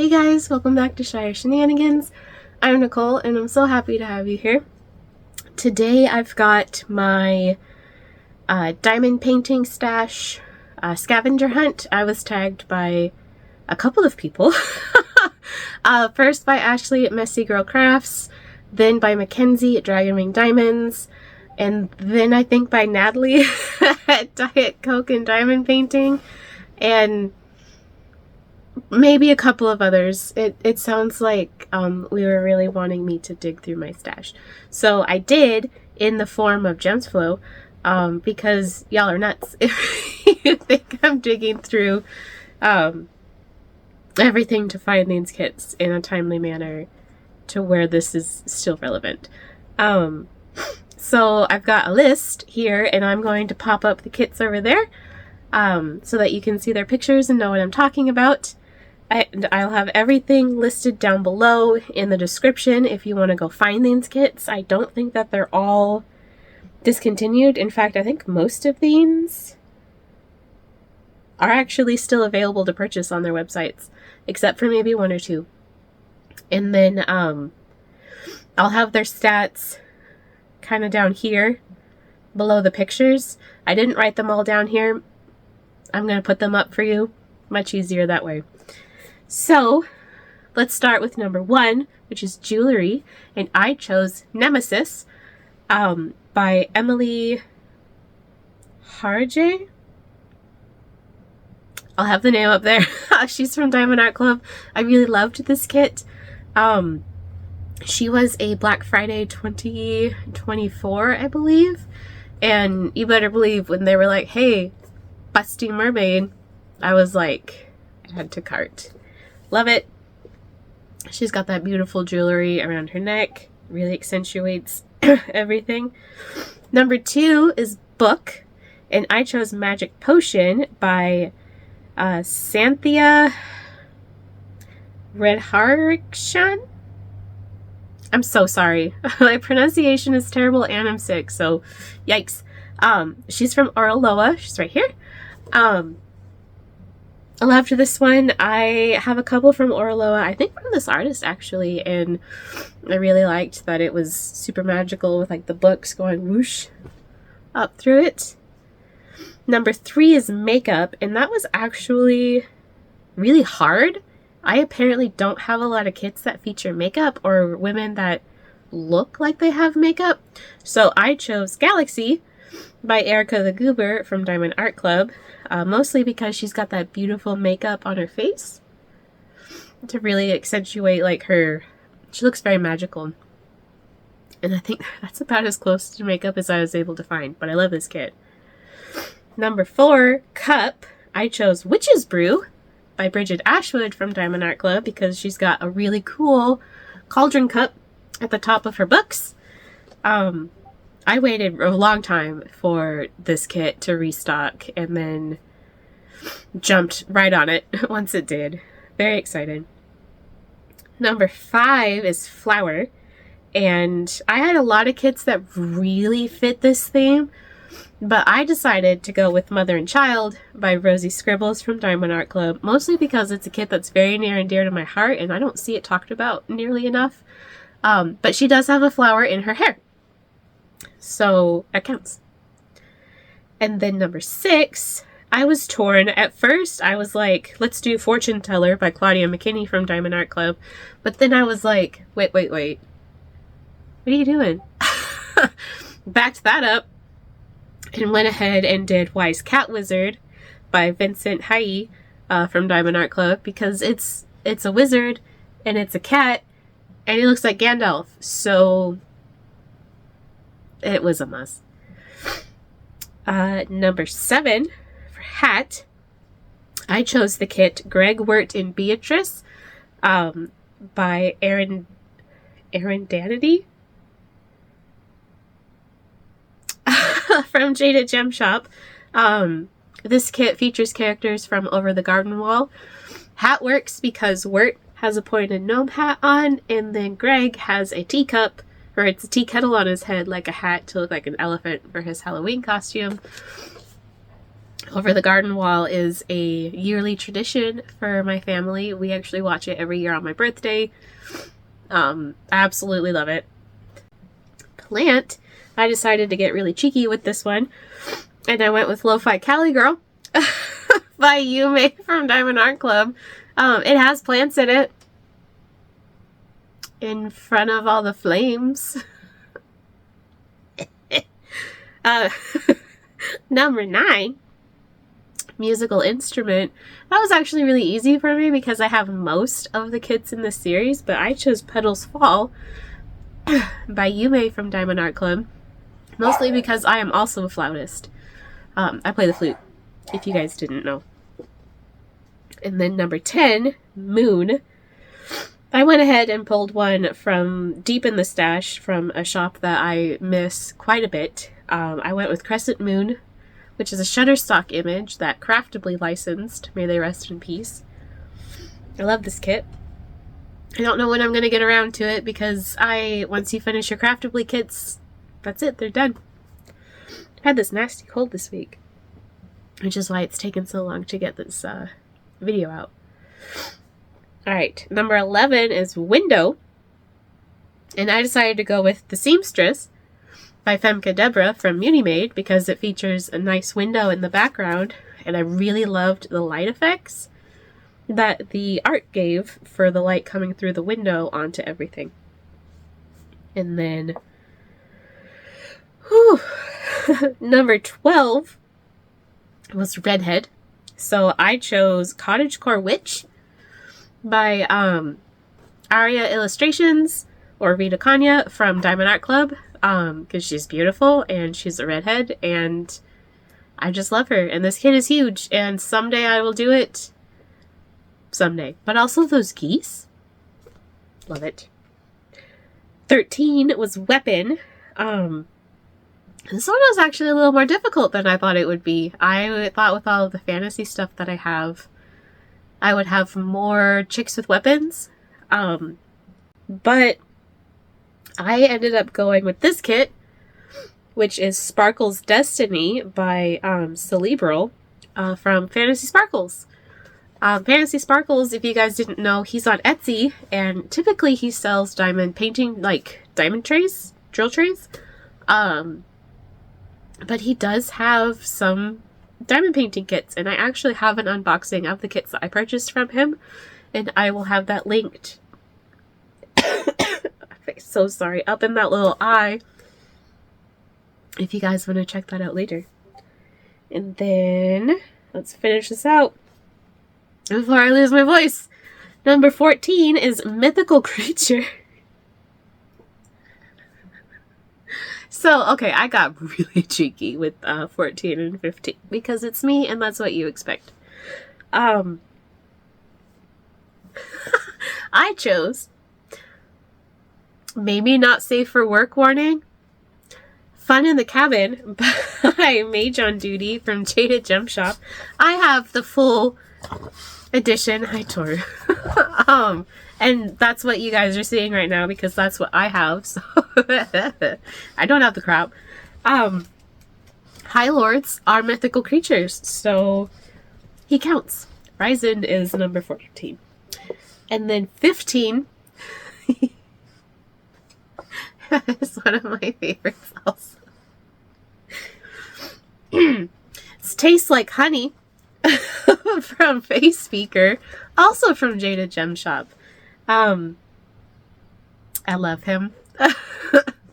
Hey guys, welcome back to Shire Shenanigans. I'm Nicole and I'm so happy to have you here. Today I've got my diamond painting stash scavenger hunt. I was tagged by a couple of people. First by Ashley at Messy Girl Crafts, then by Mackenzie at Dragon Ring Diamonds, and then I think by Natalie at Diet Coke and Diamond Painting, and maybe a couple of others. It sounds like we were really wanting me to dig through my stash. So I did in the form of Gems Flow, because y'all are nuts if you think I'm digging through everything to find these kits in a timely manner to where this is still relevant. So I've got a list here and I'm going to pop up the kits over there so that you can see their pictures and know what I'm talking about. I'll have everything listed down below in the description if you want to go find these kits. I don't think that they're all discontinued. In fact, I think most of these are actually still available to purchase on their websites, except for maybe one or two. And then I'll have their stats kind of down here below the pictures. I didn't write them all down here. I'm going to put them up for you. Much easier that way. So, let's start with number 1, which is jewelry, and I chose Nemesis by Emily Harjay. I'll have the name up there. She's from Diamond Art Club. I really loved this kit. She was a Black Friday 2024, I believe, and you better believe when they were like, hey, busty mermaid, I was like, add to cart. Love it. She's got that beautiful jewelry around her neck. Really accentuates everything. Number 2 is Book. And I chose Magic Potion by Santhia Redharikshan. I'm so sorry. My pronunciation is terrible and I'm sick, so yikes. She's from Oraloa. She's right here. I loved this one. I have a couple from Oraloa, I think from this artist actually, and I really liked that it was super magical with like the books going whoosh up through it. Number 3 is Makeup, and that was actually really hard. I apparently don't have a lot of kits that feature makeup or women that look like they have makeup, so I chose Galaxy by Erica the Goober from Diamond Art Club, mostly because she's got that beautiful makeup on her face to really accentuate like her, she looks very magical, and I think that's about as close to makeup as I was able to find, but I love this kit. Number 4, Cup, I chose Witch's Brew by Bridget Ashwood from Diamond Art Club because she's got a really cool cauldron cup at the top of her books. I waited a long time for this kit to restock and then jumped right on it once it did. Very excited. Number 5 is Flower, and I had a lot of kits that really fit this theme, but I decided to go with Mother and Child by Rosie Scribbles from Diamond Art Club, mostly because it's a kit that's very near and dear to my heart and I don't see it talked about nearly enough. But she does have a flower in her hair, so that counts. And then number 6, I was torn. At first, I was like, let's do Fortune Teller by Claudia McKinney from Diamond Art Club. But then I was like, wait. What are you doing? Backed that up and went ahead and did Wise Cat Wizard by Vincent Hai from Diamond Art Club because it's a wizard and it's a cat and he looks like Gandalf. So it was a must. Number 7 for hat, I chose the kit Greg Wirt and Beatrice by Aaron Danity from Jaded Gem Shop. This kit features characters from Over the Garden Wall. Hat works because Wirt has a pointed gnome hat on, and then Greg has a teacup, or it's a tea kettle on his head like a hat to look like an elephant for his Halloween costume. Over the garden wall is a yearly tradition for my family. We actually watch it every year on my birthday. I absolutely love it. Plant, I decided to get really cheeky with this one, and I went with Lo-Fi Cali Girl by Yume from Diamond Art Club. It has plants in it. In front of all the flames. Number 9, musical instrument. That was actually really easy for me because I have most of the kits in this series, but I chose Petals Fall by Yume from Diamond Art Club, mostly because I am also a flautist. I play the flute, if you guys didn't know. And then number 10, Moon. I went ahead and pulled one from deep in the stash from a shop that I miss quite a bit. I went with Crescent Moon, which is a Shutterstock image that Craftibly licensed. May they rest in peace. I love this kit. I don't know when I'm going to get around to it because once you finish your Craftibly kits, that's it, they're done. I've had this nasty cold this week, which is why it's taken so long to get this video out. Alright, number 11 is Window, and I decided to go with The Seamstress by Femke Deborah from Munimade because it features a nice window in the background, and I really loved the light effects that the art gave for the light coming through the window onto everything. And then, number 12 was Redhead. So I chose Cottagecore Witch by Aria Illustrations, or Rita Kanya from Diamond Art Club, because she's beautiful and she's a redhead and I just love her. And this kit is huge, and someday I will do it. Someday. But also those geese. Love it. 13 was Weapon. This one was actually a little more difficult than I thought it would be. I thought with all of the fantasy stuff that I have, I would have more chicks with weapons. But I ended up going with this kit, which is Sparkle's Destiny by Cerebral from Fantasy Sparkles. Fantasy Sparkles, if you guys didn't know, he's on Etsy, and typically he sells diamond painting, like diamond trays, drill trays. But he does have some diamond painting kits, and I actually have an unboxing of the kits that I purchased from him, and I will have that linked. So sorry, up in that little eye, if you guys want to check that out later. And then let's finish this out before I lose my voice. Number 14 is Mythical Creature. So, okay, I got really cheeky with 14 and 15 because it's me and that's what you expect. I chose Maybe Not Safe for Work Warning, Fun in the Cabin by Mage on Duty from Jaded Gem Shop. I have the full edition. Hi, Tor. And that's what you guys are seeing right now because that's what I have. So I don't have the crap. High Lords are mythical creatures, so he counts. Ryzen is number 14. And then 15 is one of my favorites also. It tastes like honey from Face Speaker, also from Jaded Gem Shop. I love him.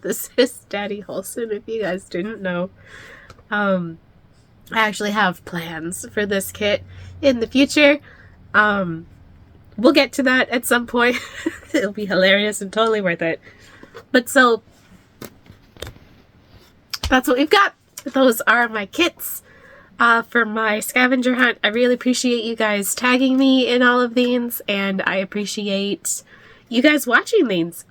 This is Daddy Holson, if you guys didn't know. I actually have plans for this kit in the future. We'll get to that at some point. It'll be hilarious and totally worth it. But so, that's what we've got. Those are my kits for my scavenger hunt. I really appreciate you guys tagging me in all of these, and I appreciate you guys watching these.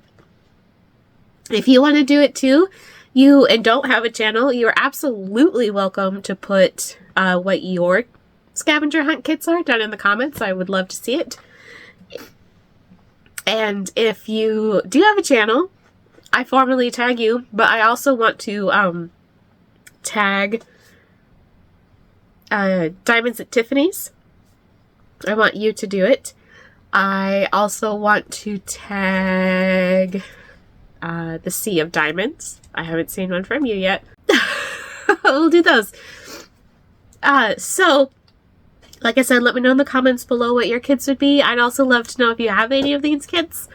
If you want to do it too, and don't have a channel, you're absolutely welcome to put what your scavenger hunt kits are down in the comments. I would love to see it. And if you do have a channel, I formally tag you, but I also want to tag Diamonds at Tiffany's. I want you to do it. I also want to tag the Sea of Diamonds. I haven't seen one from you yet. We'll do those. So, like I said, let me know in the comments below what your kids would be. I'd also love to know if you have any of these kids.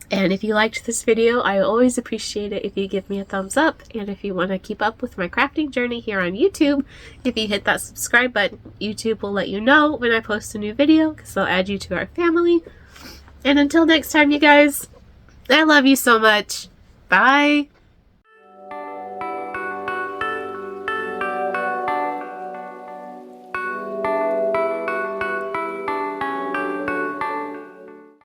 And if you liked this video, I always appreciate it if you give me a thumbs up. And if you want to keep up with my crafting journey here on YouTube, if you hit that subscribe button, YouTube will let you know when I post a new video because they'll add you to our family. And until next time, you guys, I love you so much. Bye.